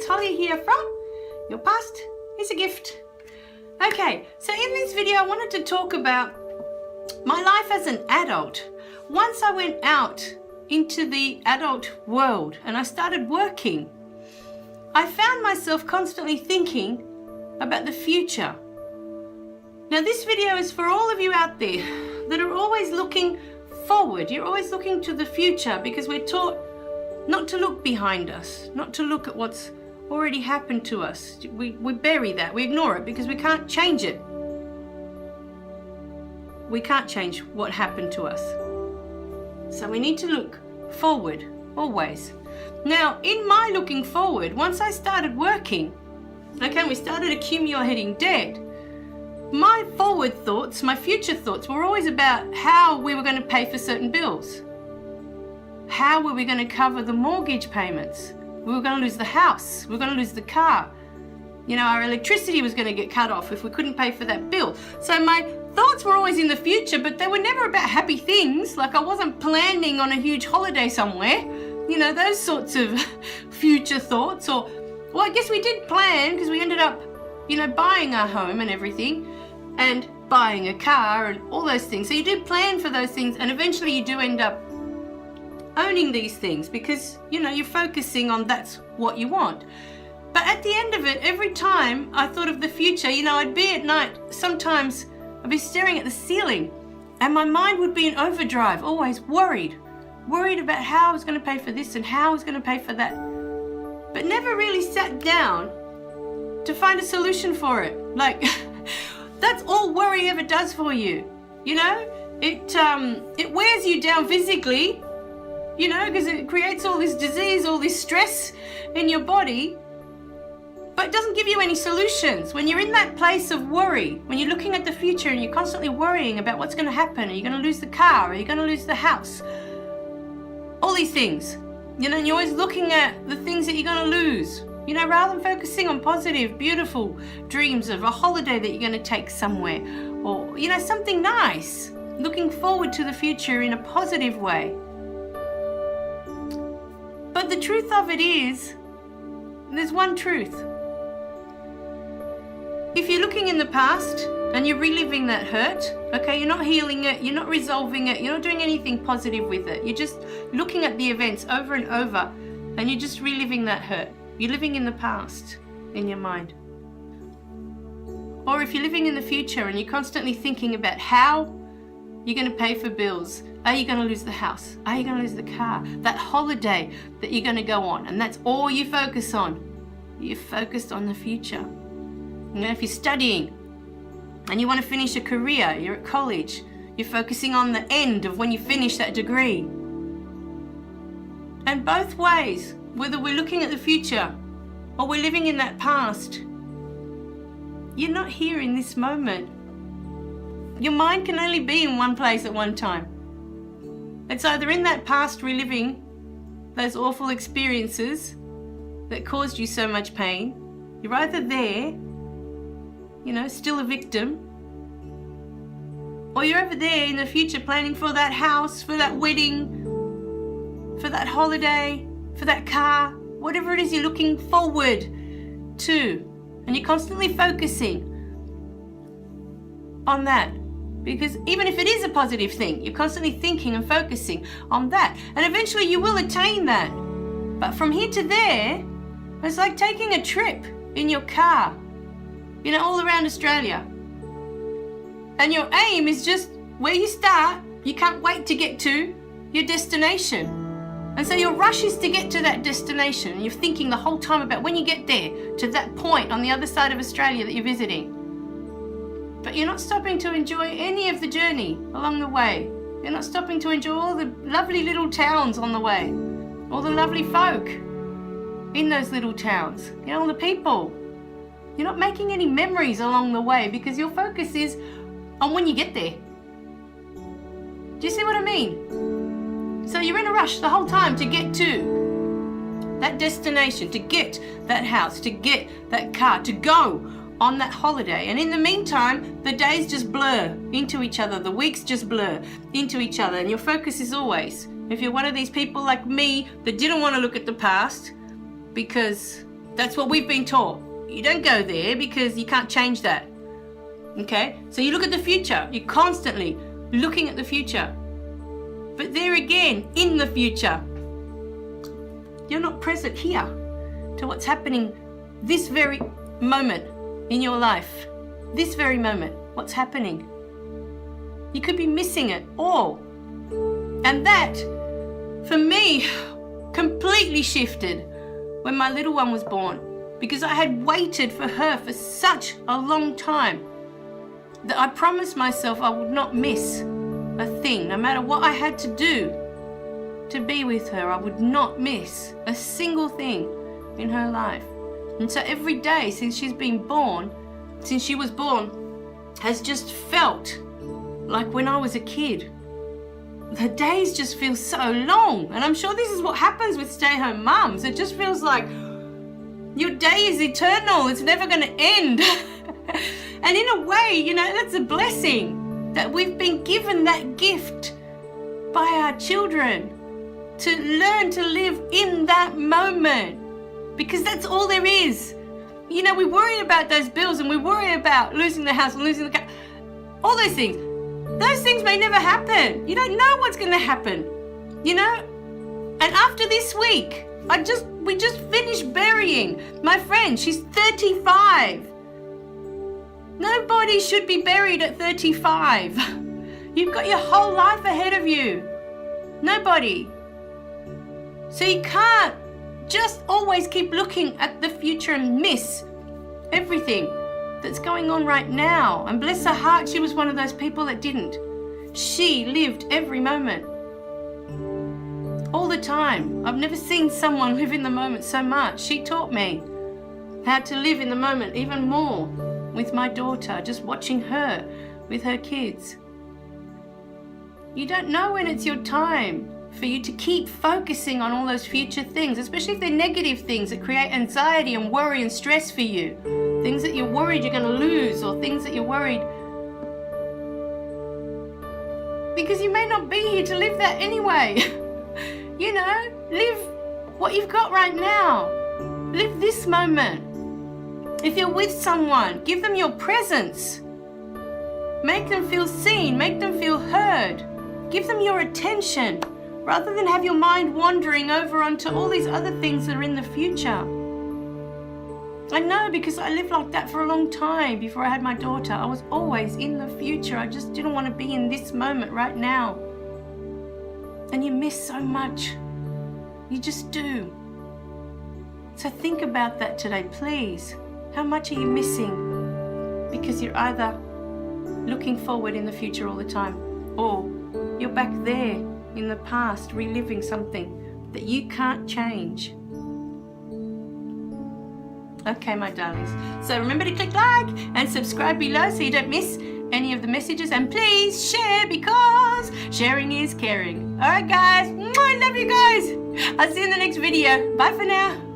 it's Holly here from Your Past is a Gift. Okay, so in this video I wanted to talk about my life as an adult. Once I went out into the adult world and I started working, I found myself constantly thinking about the future. Now this video is for all of you out there that are always looking forward. You're always looking to the future because we're taught not to look behind us, not to look at what's already happened to us. We bury that, we ignore it because we can't change it. We can't change what happened to us. So we need to look forward always. Now, in my looking forward, once I started working, okay, we started accumulating debt, my forward thoughts, my future thoughts were always about how we were going to pay for certain bills. How were we going to cover the mortgage payments? We were going to lose the house. We were going to lose the car. You know, our electricity was going to get cut off if we couldn't pay for that bill. So my thoughts were always in the future, but they were never about happy things. Like I wasn't planning on a huge holiday somewhere. You know, those sorts of future thoughts. Or, well, I guess we did plan because we ended up, you know, buying our home and everything and buying a car and all those things. So you do plan for those things and eventually you do end up owning these things because, you know, you're focusing on that's what you want. But at the end of it, every time I thought of the future, you know, I'd be at night, sometimes I'd be staring at the ceiling and my mind would be in overdrive, always worried about how I was going to pay for this and how I was going to pay for that, but never really sat down to find a solution for it. Like, that's all worry ever does for you, you know? It wears you down physically, you know, because it creates all this disease, all this stress in your body, but it doesn't give you any solutions. When you're in that place of worry, when you're looking at the future and you're constantly worrying about what's going to happen, are you going to lose the car, are you going to lose the house, all these things, you know, and you're always looking at the things that you're going to lose, you know, rather than focusing on positive, beautiful dreams of a holiday that you're going to take somewhere or, you know, something nice, looking forward to the future in a positive way. But the truth of it is, there's one truth. If you're looking in the past and you're reliving that hurt, okay, you're not healing it, you're not resolving it, you're not doing anything positive with it. You're just looking at the events over and over and you're just reliving that hurt. You're living in the past in your mind. Or if you're living in the future and you're constantly thinking about how you're going to pay for bills, are you going to lose the house? Are you going to lose the car? That holiday that you're going to go on, and that's all you focus on. You're focused on the future. You know, if you're studying and you want to finish a career, you're at college, you're focusing on the end of when you finish that degree. And both ways, whether we're looking at the future or we're living in that past, you're not here in this moment. Your mind can only be in one place at one time. It's either in that past reliving those awful experiences that caused you so much pain. You're either there, you know, still a victim, or you're over there in the future planning for that house, for that wedding, for that holiday, for that car, whatever it is you're looking forward to. And you're constantly focusing on that. Because even if it is a positive thing, you're constantly thinking and focusing on that. And eventually you will attain that. But from here to there, it's like taking a trip in your car, you know, all around Australia. And your aim is just where you start, you can't wait to get to your destination. And so your rush is to get to that destination. And you're thinking the whole time about when you get there to that point on the other side of Australia that you're visiting. But you're not stopping to enjoy any of the journey along the way. You're not stopping to enjoy all the lovely little towns on the way, all the lovely folk in those little towns, you know, all the people. You're not making any memories along the way because your focus is on when you get there. Do you see what I mean? So you're in a rush the whole time to get to that destination, to get that house, to get that car, to go on that holiday. And in the meantime, the days just blur into each other, the weeks just blur into each other, and your focus is always, if you're one of these people like me that didn't want to look at the past because That's what we've been taught. You don't go there because you can't change that. Okay? So you look at the future. You're constantly looking at the future. But there again, in the future, you're not present here to what's happening this very moment in your life. This very moment, what's happening. You could be missing it all. And that, for me, completely shifted when my little one was born, because I had waited for her for such a long time that I promised myself I would not miss a thing. No matter what I had to do to be with her, I would not miss a single thing in her life. And so every day since she was born, has just felt like when I was a kid. The days just feel so long. And I'm sure this is what happens with stay-at-home mums. It just feels like your day is eternal. It's never going to end. And in a way, you know, that's a blessing that we've been given that gift by our children to learn to live in that moment, because that's all there is. You know, we worry about those bills and we worry about losing the house and losing the car, all those things. Those things may never happen. You don't know what's going to happen, you know? And after this week, we just finished burying my friend. She's 35. Nobody should be buried at 35. You've got your whole life ahead of you. Nobody. So you can't just always keep looking at the future and miss everything that's going on right now. And bless her heart, she was one of those people that didn't. She lived every moment. All the time. I've never seen someone live in the moment so much. She taught me how to live in the moment even more with my daughter, just watching her with her kids. You don't know when it's your time for you to keep focusing on all those future things, especially if they're negative things that create anxiety and worry and stress for you. Things that you're worried you're going to lose, or things that you're worried because you may not be here to live that anyway. You know, live what you've got right now. Live this moment. If you're with someone, give them your presence. Make them feel seen, make them feel heard. Give them your attention, rather than have your mind wandering over onto all these other things that are in the future. I know, because I lived like that for a long time before I had my daughter. I was always in the future. I just didn't want to be in this moment right now. And you miss so much. You just do. So think about that today, please. How much are you missing? Because you're either looking forward in the future all the time, or you're back there in the past reliving something that you can't change. Okay, my darlings. So remember to click like and subscribe below so you don't miss any of the messages. And please share, because sharing is caring. All right, guys. I love you guys. I'll see you in the next video. Bye for now.